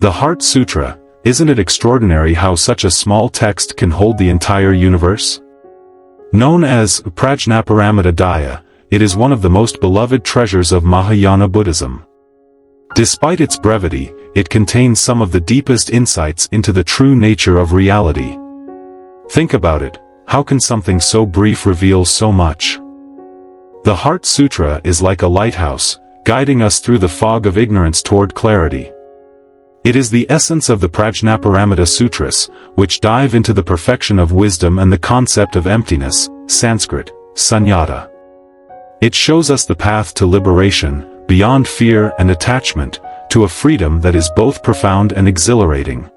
The Heart Sutra, isn't it extraordinary how such a small text can hold the entire universe? Known as Prajnaparamita Daya, it is one of the most beloved treasures of Mahayana Buddhism. Despite its brevity, it contains some of the deepest insights into the true nature of reality. Think about it, how can something so brief reveal so much? The Heart Sutra is like a lighthouse, guiding us through the fog of ignorance toward clarity. It is the essence of the Prajnaparamita Sutras, which dive into the perfection of wisdom and the concept of emptiness, Sanskrit, sunyata. It shows us the path to liberation, beyond fear and attachment, to a freedom that is both profound and exhilarating.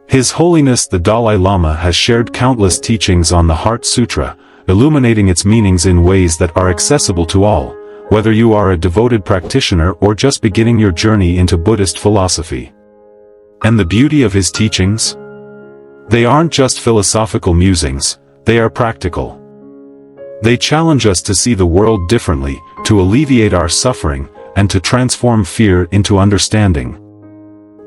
His Holiness the Dalai Lama has shared countless teachings on the Heart Sutra, illuminating its meanings in ways that are accessible to all, whether you are a devoted practitioner or just beginning your journey into Buddhist philosophy. And the beauty of his teachings? They aren't just philosophical musings, they are practical. They challenge us to see the world differently, to alleviate our suffering, and to transform fear into understanding.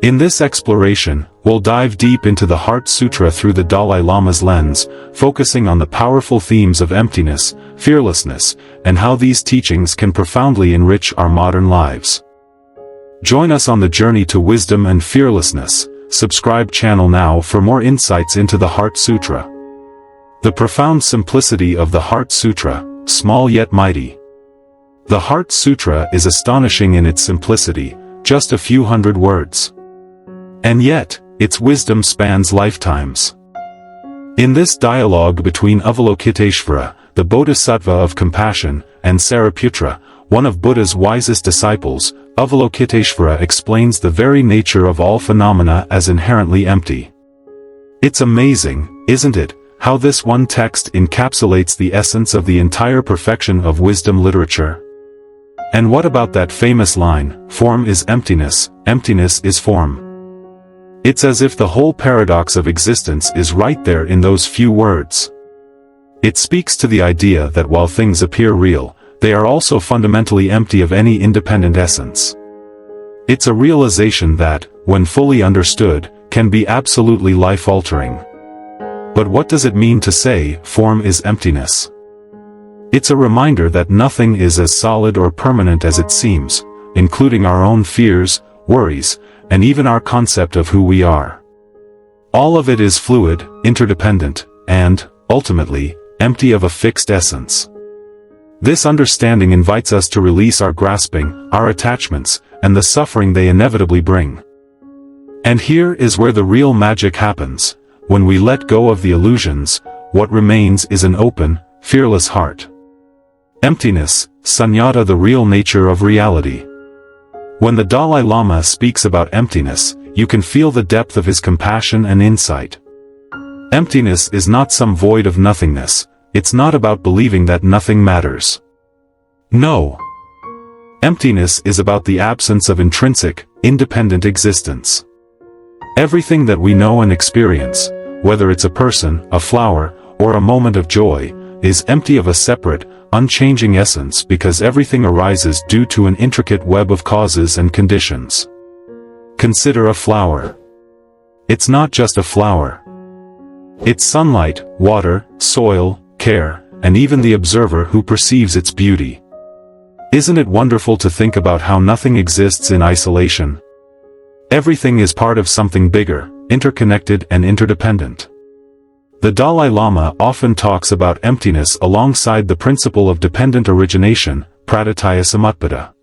In this exploration, we'll dive deep into the Heart Sutra through the Dalai Lama's lens, focusing on the powerful themes of emptiness, fearlessness, and how these teachings can profoundly enrich our modern lives. Join us on the journey to wisdom and fearlessness. Subscribe channel now for more insights into the Heart Sutra. The profound simplicity of the Heart Sutra, small yet mighty. The Heart Sutra is astonishing in its simplicity, just a few hundred words. And yet, its wisdom spans lifetimes. In this dialogue between Avalokiteshvara, the Bodhisattva of compassion, and Sariputra, one of Buddha's wisest disciples, Avalokiteshvara explains the very nature of all phenomena as inherently empty. It's amazing, isn't it, how this one text encapsulates the essence of the entire perfection of wisdom literature? And what about that famous line, "Form is emptiness, emptiness is form"? It's as if the whole paradox of existence is right there in those few words. It speaks to the idea that while things appear real, they are also fundamentally empty of any independent essence. It's a realization that, when fully understood, can be absolutely life-altering. But what does it mean to say, form is emptiness? It's a reminder that nothing is as solid or permanent as it seems, including our own fears, worries, and even our concept of who we are. All of it is fluid, interdependent, and, ultimately, empty of a fixed essence. This understanding invites us to release our grasping, our attachments, and the suffering they inevitably bring. And here is where the real magic happens. When we let go of the illusions, what remains is an open, fearless heart. Emptiness, sunyata, the real nature of reality. When the Dalai Lama speaks about emptiness, you can feel the depth of his compassion and insight. Emptiness is not some void of nothingness. It's not about believing that nothing matters. No. Emptiness is about the absence of intrinsic, independent existence. Everything that we know and experience, whether it's a person, a flower, or a moment of joy, is empty of a separate, unchanging essence because everything arises due to an intricate web of causes and conditions. Consider a flower. It's not just a flower. It's sunlight, water, soil, care, and even the observer who perceives its beauty. Isn't it wonderful to think about how nothing exists in isolation? Everything is part of something bigger, interconnected and interdependent. The Dalai Lama often talks about emptiness alongside the principle of dependent origination, praditya samutpada.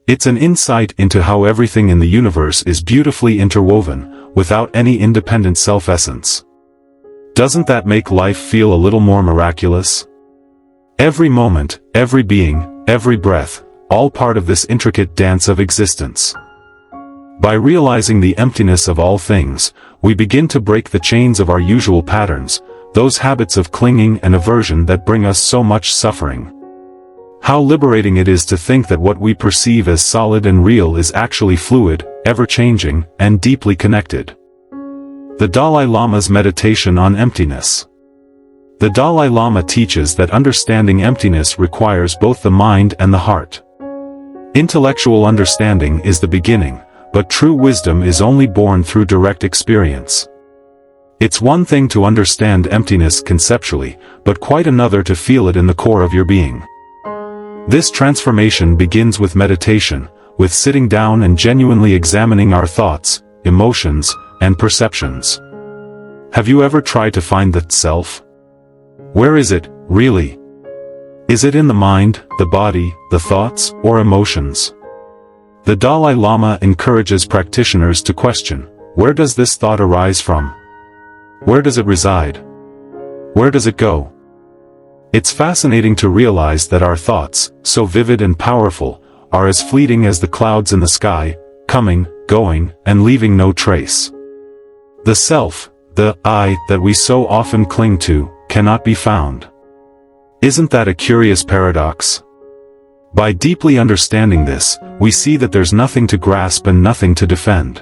It's an insight into how everything in the universe is beautifully interwoven, without any independent self-essence. Doesn't that make life feel a little more miraculous? Every moment, every being, every breath, all part of this intricate dance of existence. By realizing the emptiness of all things, we begin to break the chains of our usual patterns, those habits of clinging and aversion that bring us so much suffering. How liberating it is to think that what we perceive as solid and real is actually fluid, ever-changing, and deeply connected. The Dalai Lama's meditation on emptiness. The Dalai Lama teaches that understanding emptiness requires both the mind and the heart. Intellectual understanding is the beginning, but true wisdom is only born through direct experience. It's one thing to understand emptiness conceptually, but quite another to feel it in the core of your being. This transformation begins with meditation, with sitting down and genuinely examining our thoughts, emotions, and perceptions. Have you ever tried to find the self? Where is it, really? Is it in the mind, the body, the thoughts, or emotions? The Dalai Lama encourages practitioners to question, where does this thought arise from? Where does it reside? Where does it go? It's fascinating to realize that our thoughts, so vivid and powerful, are as fleeting as the clouds in the sky, coming, going, and leaving no trace. The self, the I that we so often cling to, cannot be found. Isn't that a curious paradox? By deeply understanding this, we see that there's nothing to grasp and nothing to defend.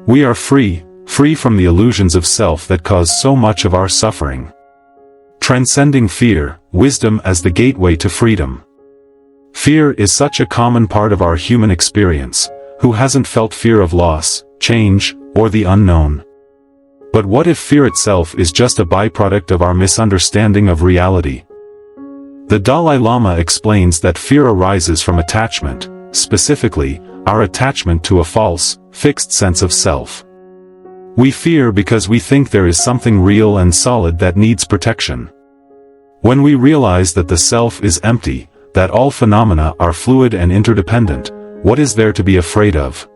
We are free from the illusions of self that cause so much of our suffering. Transcending fear, wisdom as the gateway to freedom. Fear is such a common part of our human experience. Who hasn't felt fear of loss, change, or the unknown? But what if fear itself is just a byproduct of our misunderstanding of reality? The Dalai Lama explains that fear arises from attachment, specifically, our attachment to a false, fixed sense of self. We fear because we think there is something real and solid that needs protection. When we realize that the self is empty, that all phenomena are fluid and interdependent, what is there to be afraid of?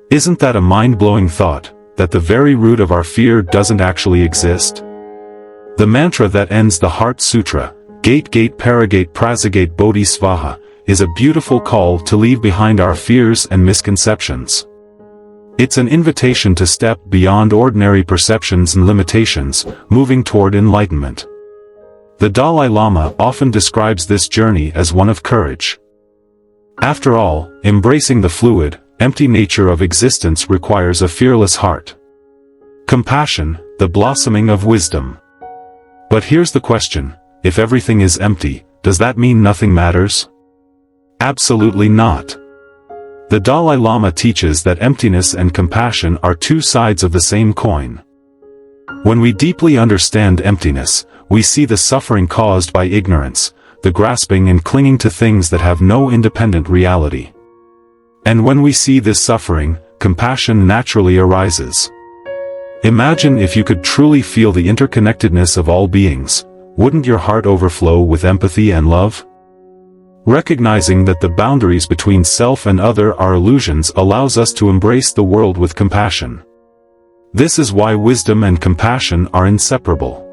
Isn't that a mind-blowing thought, that the very root of our fear doesn't actually exist? The mantra that ends the Heart Sutra, Gate Gate Paragate Prasagate Bodhisvaha, is a beautiful call to leave behind our fears and misconceptions. It's an invitation to step beyond ordinary perceptions and limitations, moving toward enlightenment. The Dalai Lama often describes this journey as one of courage. After all, embracing the fluid, empty nature of existence requires a fearless heart. Compassion, the blossoming of wisdom. But here's the question, if everything is empty, does that mean nothing matters? Absolutely not. The Dalai Lama teaches that emptiness and compassion are two sides of the same coin. When we deeply understand emptiness, we see the suffering caused by ignorance, the grasping and clinging to things that have no independent reality. And when we see this suffering, compassion naturally arises. Imagine if you could truly feel the interconnectedness of all beings, wouldn't your heart overflow with empathy and love? Recognizing that the boundaries between self and other are illusions allows us to embrace the world with compassion. This is why wisdom and compassion are inseparable.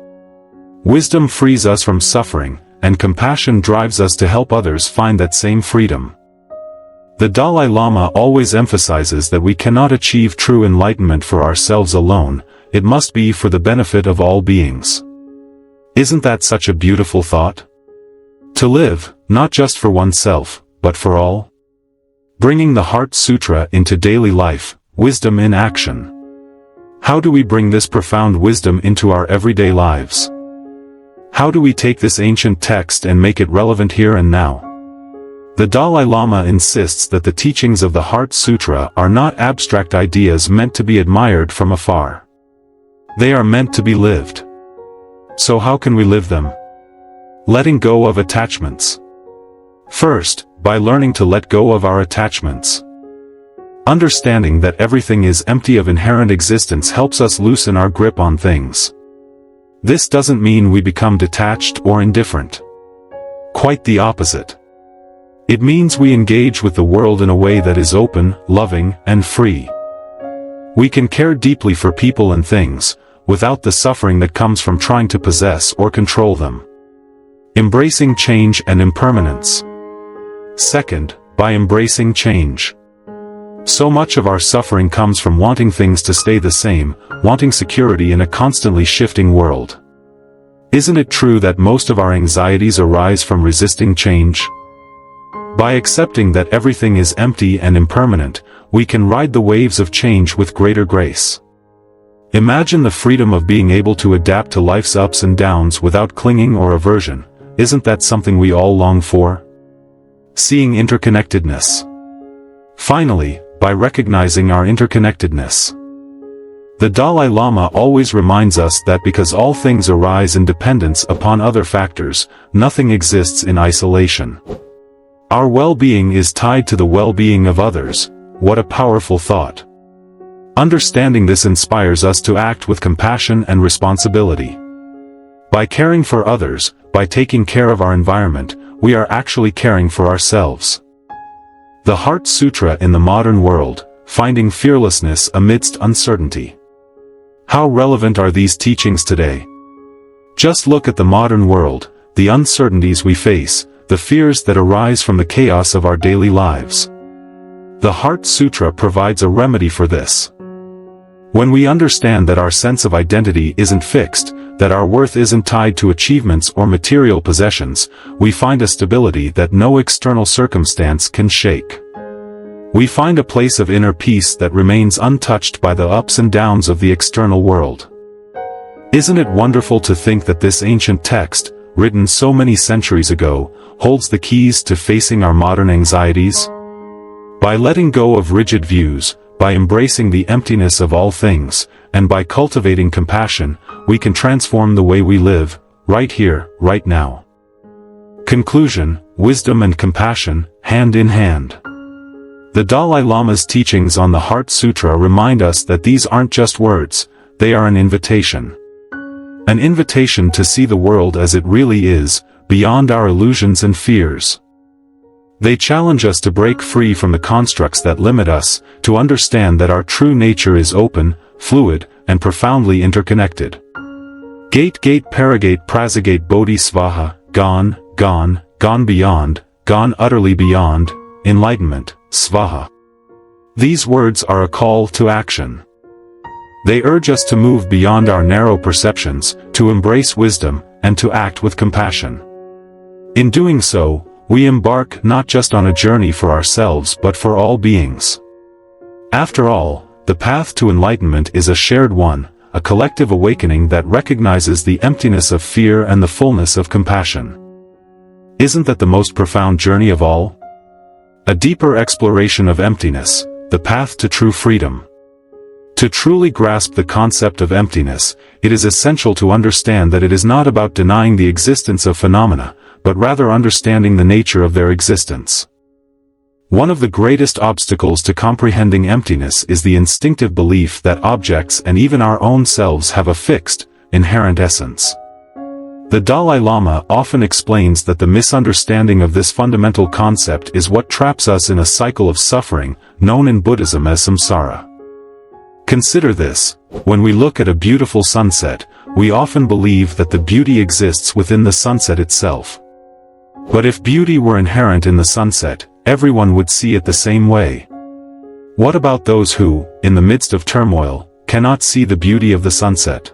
Wisdom frees us from suffering, and compassion drives us to help others find that same freedom. The Dalai Lama always emphasizes that we cannot achieve true enlightenment for ourselves alone, it must be for the benefit of all beings. Isn't that such a beautiful thought? To live, not just for oneself, but for all? Bringing the Heart Sutra into daily life, wisdom in action. How do we bring this profound wisdom into our everyday lives? How do we take this ancient text and make it relevant here and now? The Dalai Lama insists that the teachings of the Heart Sutra are not abstract ideas meant to be admired from afar. They are meant to be lived. So how can we live them? Letting go of attachments. First, by learning to let go of our attachments. Understanding that everything is empty of inherent existence helps us loosen our grip on things. This doesn't mean we become detached or indifferent. Quite the opposite. It means we engage with the world in a way that is open, loving, and free. We can care deeply for people and things, without the suffering that comes from trying to possess or control them. Embracing change and impermanence. Second, by embracing change. So much of our suffering comes from wanting things to stay the same, wanting security in a constantly shifting world. Isn't it true that most of our anxieties arise from resisting change? By accepting that everything is empty and impermanent, we can ride the waves of change with greater grace. Imagine the freedom of being able to adapt to life's ups and downs without clinging or aversion. Isn't that something we all long for? Seeing interconnectedness. Finally, by recognizing our interconnectedness. The Dalai Lama always reminds us that because all things arise in dependence upon other factors, nothing exists in isolation. Our well-being is tied to the well-being of others. What a powerful thought. Understanding this inspires us to act with compassion and responsibility. By caring for others, by taking care of our environment, we are actually caring for ourselves. The Heart Sutra in the modern world, finding fearlessness amidst uncertainty. How relevant are these teachings today? Just look at the modern world, the uncertainties we face, the fears that arise from the chaos of our daily lives. The Heart Sutra provides a remedy for this. When we understand that our sense of identity isn't fixed, that our worth isn't tied to achievements or material possessions, we find a stability that no external circumstance can shake. We find a place of inner peace that remains untouched by the ups and downs of the external world. Isn't it wonderful to think that this ancient text, written so many centuries ago, holds the keys to facing our modern anxieties? By letting go of rigid views, by embracing the emptiness of all things, and by cultivating compassion, we can transform the way we live, right here, right now. Conclusion: wisdom and compassion, hand in hand. The Dalai Lama's teachings on the Heart Sutra remind us that these aren't just words, they are an invitation. An invitation to see the world as it really is, beyond our illusions and fears. They challenge us to break free from the constructs that limit us, to understand that our true nature is open, fluid, and profoundly interconnected. Gate paragate prasagate bodhisvaha, gone, gone, gone beyond, gone utterly beyond, enlightenment, svaha. These words are a call to action. They urge us to move beyond our narrow perceptions, to embrace wisdom, and to act with compassion. In doing so, we embark not just on a journey for ourselves but for all beings. After all, the path to enlightenment is a shared one, a collective awakening that recognizes the emptiness of fear and the fullness of compassion. Isn't that the most profound journey of all? A deeper exploration of emptiness, the path to true freedom. To truly grasp the concept of emptiness, it is essential to understand that it is not about denying the existence of phenomena, but rather understanding the nature of their existence. One of the greatest obstacles to comprehending emptiness is the instinctive belief that objects and even our own selves have a fixed, inherent essence. The Dalai Lama often explains that the misunderstanding of this fundamental concept is what traps us in a cycle of suffering, known in Buddhism as samsara. Consider this: when we look at a beautiful sunset, we often believe that the beauty exists within the sunset itself. But if beauty were inherent in the sunset, everyone would see it the same way. What about those who, in the midst of turmoil, cannot see the beauty of the sunset?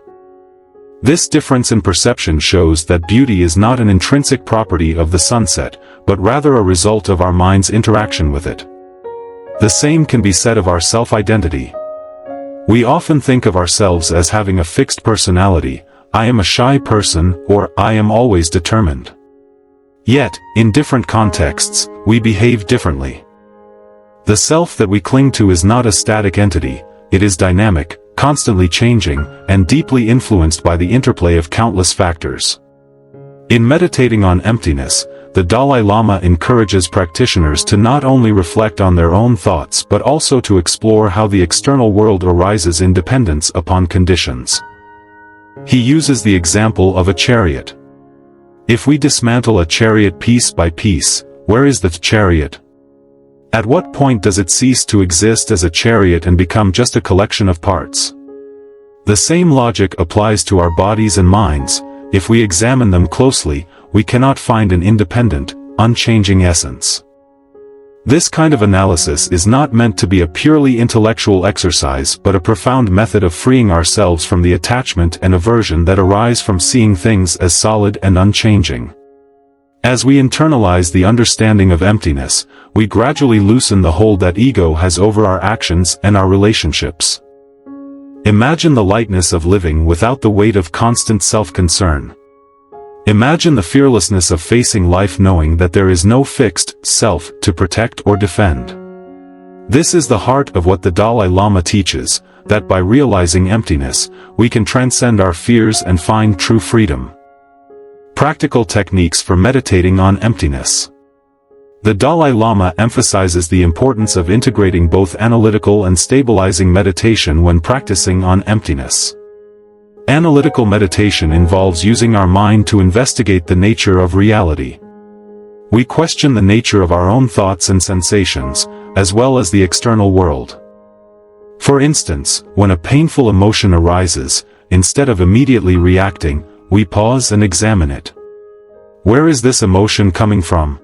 This difference in perception shows that beauty is not an intrinsic property of the sunset, but rather a result of our mind's interaction with it. The same can be said of our self-identity. We often think of ourselves as having a fixed personality: I am a shy person, or I am always determined. Yet, in different contexts, we behave differently. The self that we cling to is not a static entity, it is dynamic, constantly changing, and deeply influenced by the interplay of countless factors. In meditating on emptiness, the Dalai Lama encourages practitioners to not only reflect on their own thoughts but also to explore how the external world arises in dependence upon conditions. He uses the example of a chariot. If we dismantle a chariot piece by piece, where is the chariot? At what point does it cease to exist as a chariot and become just a collection of parts? The same logic applies to our bodies and minds. If we examine them closely, we cannot find an independent, unchanging essence. This kind of analysis is not meant to be a purely intellectual exercise but a profound method of freeing ourselves from the attachment and aversion that arise from seeing things as solid and unchanging. As we internalize the understanding of emptiness, we gradually loosen the hold that ego has over our actions and our relationships. Imagine the lightness of living without the weight of constant self-concern. Imagine the fearlessness of facing life knowing that there is no fixed self to protect or defend. This is the heart of what the Dalai Lama teaches, that by realizing emptiness, we can transcend our fears and find true freedom. Practical techniques for meditating on emptiness. The Dalai Lama emphasizes the importance of integrating both analytical and stabilizing meditation when practicing on emptiness. Analytical meditation involves using our mind to investigate the nature of reality. We question the nature of our own thoughts and sensations, as well as the external world. For instance, when a painful emotion arises, instead of immediately reacting, we pause and examine it. Where is this emotion coming from?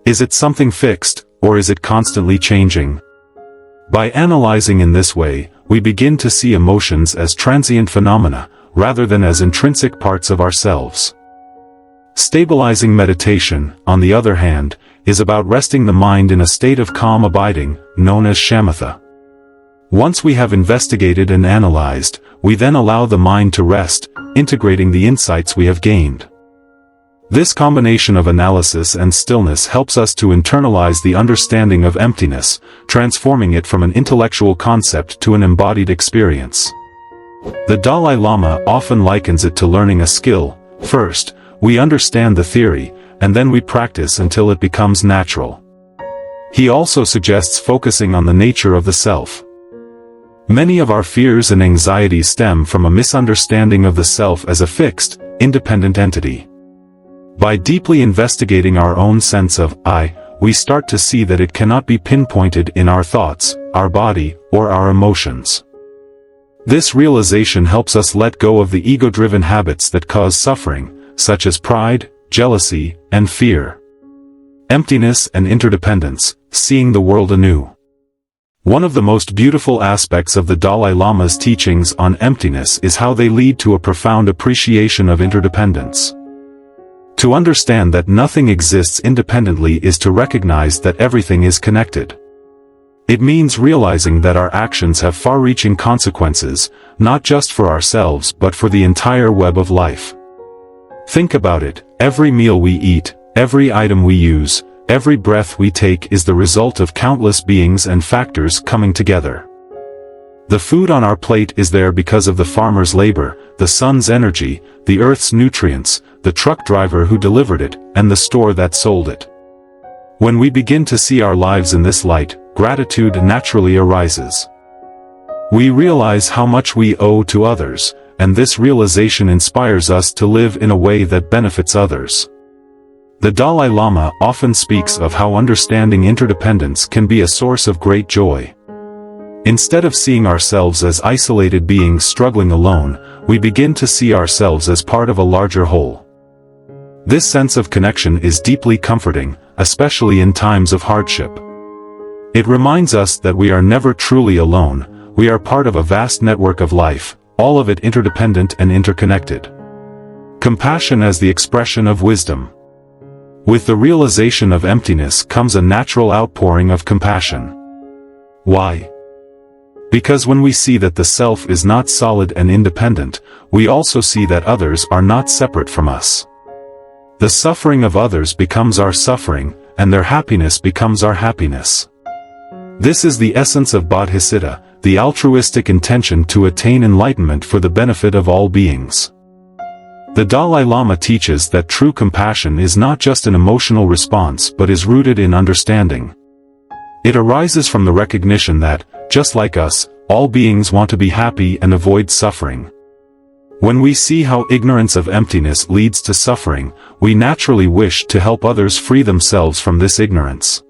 Is it something fixed, or is it constantly changing? By analyzing in this way, we begin to see emotions as transient phenomena, rather than as intrinsic parts of ourselves. Stabilizing meditation, on the other hand, is about resting the mind in a state of calm abiding, known as shamatha. Once we have investigated and analyzed, we then allow the mind to rest, integrating the insights we have gained. This combination of analysis and stillness helps us to internalize the understanding of emptiness, transforming it from an intellectual concept to an embodied experience. The Dalai Lama often likens it to learning a skill. First, we understand the theory, and then we practice until it becomes natural. He also suggests focusing on the nature of the self. Many of our fears and anxieties stem from a misunderstanding of the self as a fixed, independent entity. By deeply investigating our own sense of I, we start to see that it cannot be pinpointed in our thoughts, our body, or our emotions. This realization helps us let go of the ego-driven habits that cause suffering, such as pride, jealousy, and fear. Emptiness and interdependence, seeing the world anew. One of the most beautiful aspects of the Dalai Lama's teachings on emptiness is how they lead to a profound appreciation of interdependence. To understand that nothing exists independently is to recognize that everything is connected. It means realizing that our actions have far-reaching consequences, not just for ourselves but for the entire web of life. Think about it, every meal we eat, every item we use, every breath we take is the result of countless beings and factors coming together. The food on our plate is there because of the farmer's labor, the sun's energy, the earth's nutrients, the truck driver who delivered it, and the store that sold it. When we begin to see our lives in this light, gratitude naturally arises. We realize how much we owe to others, and this realization inspires us to live in a way that benefits others. The Dalai Lama often speaks of how understanding interdependence can be a source of great joy. Instead of seeing ourselves as isolated beings struggling alone, we begin to see ourselves as part of a larger whole. This sense of connection is deeply comforting, especially in times of hardship. It reminds us that we are never truly alone, we are part of a vast network of life, all of it interdependent and interconnected. Compassion as the expression of wisdom. With the realization of emptiness comes a natural outpouring of compassion. Why? Because when we see that the self is not solid and independent, we also see that others are not separate from us. The suffering of others becomes our suffering, and their happiness becomes our happiness. This is the essence of bodhicitta, the altruistic intention to attain enlightenment for the benefit of all beings. The Dalai Lama teaches that true compassion is not just an emotional response but is rooted in understanding. It arises from the recognition that, just like us, all beings want to be happy and avoid suffering. When we see how ignorance of emptiness leads to suffering, we naturally wish to help others free themselves from this ignorance.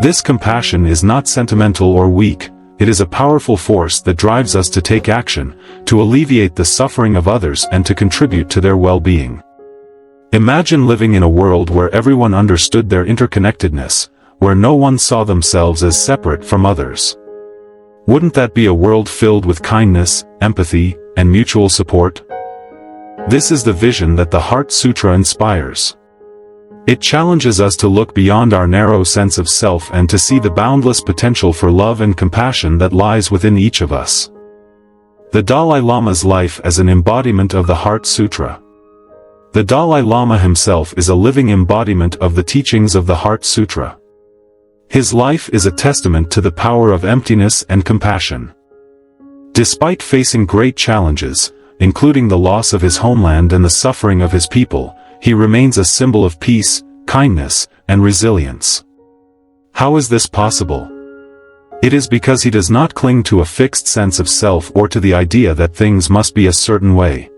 This compassion is not sentimental or weak, it is a powerful force that drives us to take action, to alleviate the suffering of others and to contribute to their well-being. Imagine living in a world where everyone understood their interconnectedness, where no one saw themselves as separate from others. Wouldn't that be a world filled with kindness, empathy, and mutual support? This is the vision that the Heart Sutra inspires. It challenges us to look beyond our narrow sense of self and to see the boundless potential for love and compassion that lies within each of us. The Dalai Lama's life as an embodiment of the Heart Sutra. The Dalai Lama himself is a living embodiment of the teachings of the Heart Sutra. His life is a testament to the power of emptiness and compassion. Despite facing great challenges, including the loss of his homeland and the suffering of his people, he remains a symbol of peace, kindness, and resilience. How is this possible? It is because he does not cling to a fixed sense of self or to the idea that things must be a certain way.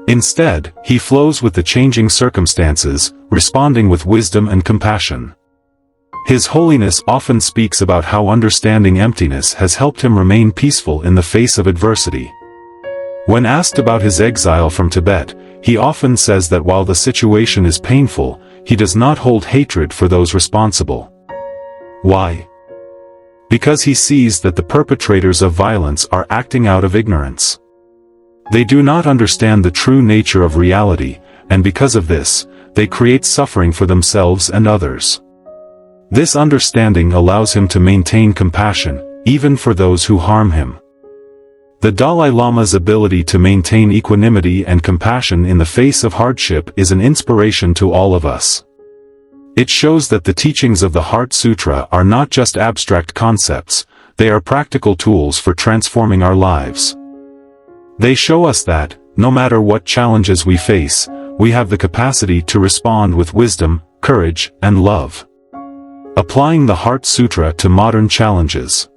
Instead, he flows with the changing circumstances, responding with wisdom and compassion. His Holiness often speaks about how understanding emptiness has helped him remain peaceful in the face of adversity. When asked about his exile from Tibet, he often says that while the situation is painful, he does not hold hatred for those responsible. Why? Because he sees that the perpetrators of violence are acting out of ignorance. They do not understand the true nature of reality, and because of this, they create suffering for themselves and others. This understanding allows him to maintain compassion, even for those who harm him. The Dalai Lama's ability to maintain equanimity and compassion in the face of hardship is an inspiration to all of us. It shows that the teachings of the Heart Sutra are not just abstract concepts, they are practical tools for transforming our lives. They show us that, no matter what challenges we face, we have the capacity to respond with wisdom, courage, and love. Applying the Heart Sutra to modern challenges.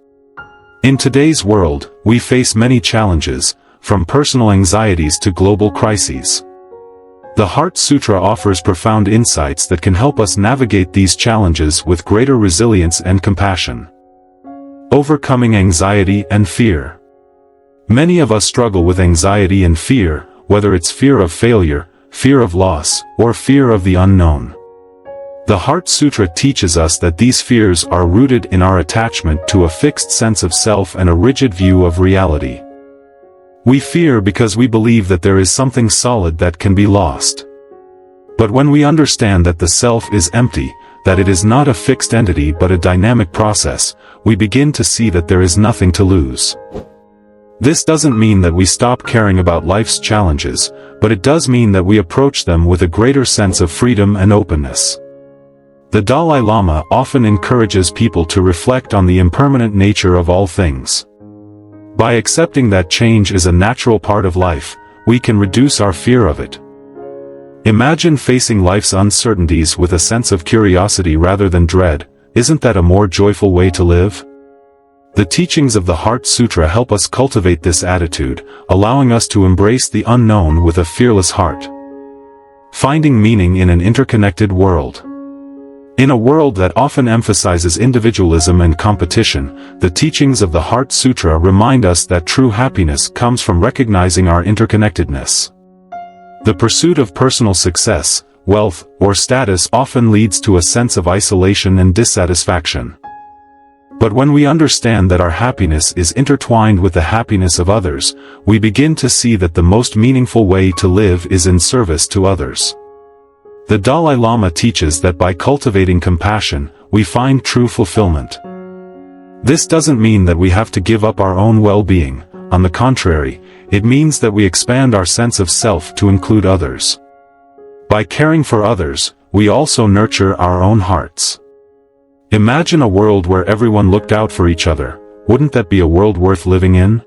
In today's world, we face many challenges, from personal anxieties to global crises. The Heart Sutra offers profound insights that can help us navigate these challenges with greater resilience and compassion. Overcoming anxiety and fear. Many of us struggle with anxiety and fear, whether it's fear of failure, fear of loss, or fear of the unknown. The Heart Sutra teaches us that these fears are rooted in our attachment to a fixed sense of self and a rigid view of reality. We fear because we believe that there is something solid that can be lost. But when we understand that the self is empty, that it is not a fixed entity but a dynamic process, we begin to see that there is nothing to lose. This doesn't mean that we stop caring about life's challenges, but it does mean that we approach them with a greater sense of freedom and openness. The Dalai Lama often encourages people to reflect on the impermanent nature of all things. By accepting that change is a natural part of life, we can reduce our fear of it. Imagine facing life's uncertainties with a sense of curiosity rather than dread. Isn't that a more joyful way to live? The teachings of the Heart Sutra help us cultivate this attitude, allowing us to embrace the unknown with a fearless heart. Finding meaning in an interconnected world. In a world that often emphasizes individualism and competition, the teachings of the Heart Sutra remind us that true happiness comes from recognizing our interconnectedness. The pursuit of personal success, wealth, or status often leads to a sense of isolation and dissatisfaction. But when we understand that our happiness is intertwined with the happiness of others, we begin to see that the most meaningful way to live is in service to others. The Dalai Lama teaches that by cultivating compassion, we find true fulfillment. This doesn't mean that we have to give up our own well-being. On the contrary, it means that we expand our sense of self to include others. By caring for others, we also nurture our own hearts. Imagine a world where everyone looked out for each other. Wouldn't that be a world worth living in?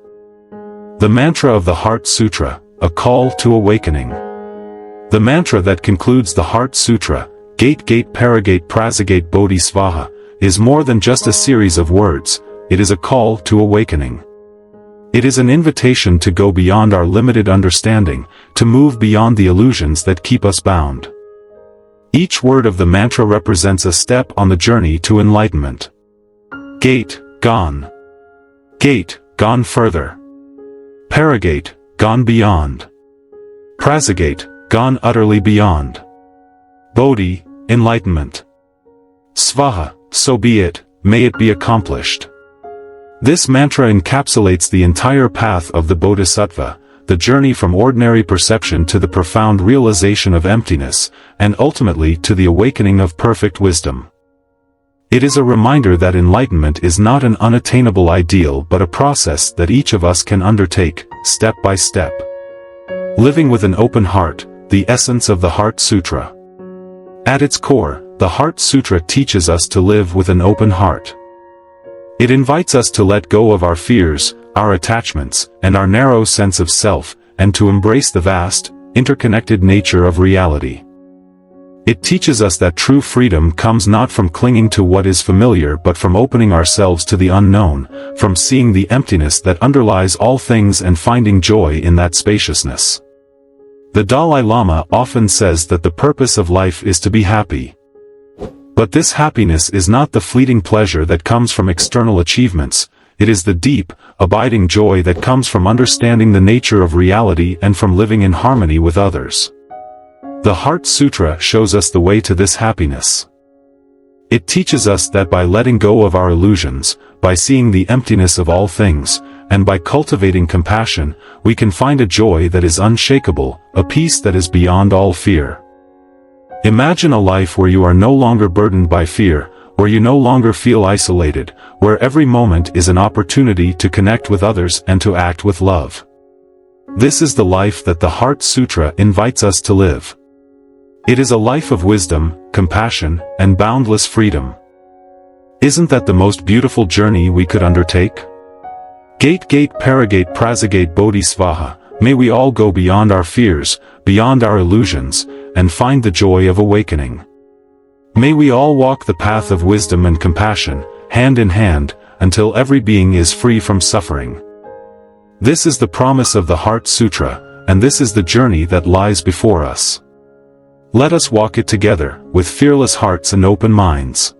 The mantra of the Heart Sutra, a call to awakening. The mantra that concludes the Heart Sutra, Gate Gate Paragate Prasagate Bodhisvaha, is more than just a series of words, it is a call to awakening. It is an invitation to go beyond our limited understanding, to move beyond the illusions that keep us bound. Each word of the mantra represents a step on the journey to enlightenment. Gate, gone. Gate, gone further. Paragate, gone beyond. Prasagate, gone utterly beyond. Bodhi, enlightenment. Svaha, so be it, may it be accomplished. This mantra encapsulates the entire path of the Bodhisattva, the journey from ordinary perception to the profound realization of emptiness, and ultimately to the awakening of perfect wisdom. It is a reminder that enlightenment is not an unattainable ideal but a process that each of us can undertake, step by step. Living with an open heart, the essence of the Heart Sutra. At its core, the Heart Sutra teaches us to live with an open heart. It invites us to let go of our fears, our attachments, and our narrow sense of self, and to embrace the vast, interconnected nature of reality. It teaches us that true freedom comes not from clinging to what is familiar but from opening ourselves to the unknown, from seeing the emptiness that underlies all things and finding joy in that spaciousness. The Dalai Lama often says that the purpose of life is to be happy. But this happiness is not the fleeting pleasure that comes from external achievements, it is the deep, abiding joy that comes from understanding the nature of reality and from living in harmony with others. The Heart Sutra shows us the way to this happiness. It teaches us that by letting go of our illusions, by seeing the emptiness of all things, and by cultivating compassion, we can find a joy that is unshakable, a peace that is beyond all fear. Imagine a life where you are no longer burdened by fear, where you no longer feel isolated, where every moment is an opportunity to connect with others and to act with love. This is the life that the Heart Sutra invites us to live. It is a life of wisdom, compassion, and boundless freedom. Isn't that the most beautiful journey we could undertake? Gate Paragate Prasagate Bodhisvaha, may we all go beyond our fears, beyond our illusions, and find the joy of awakening. May we all walk the path of wisdom and compassion, hand in hand, until every being is free from suffering. This is the promise of the Heart Sutra, and this is the journey that lies before us. Let us walk it together, with fearless hearts and open minds.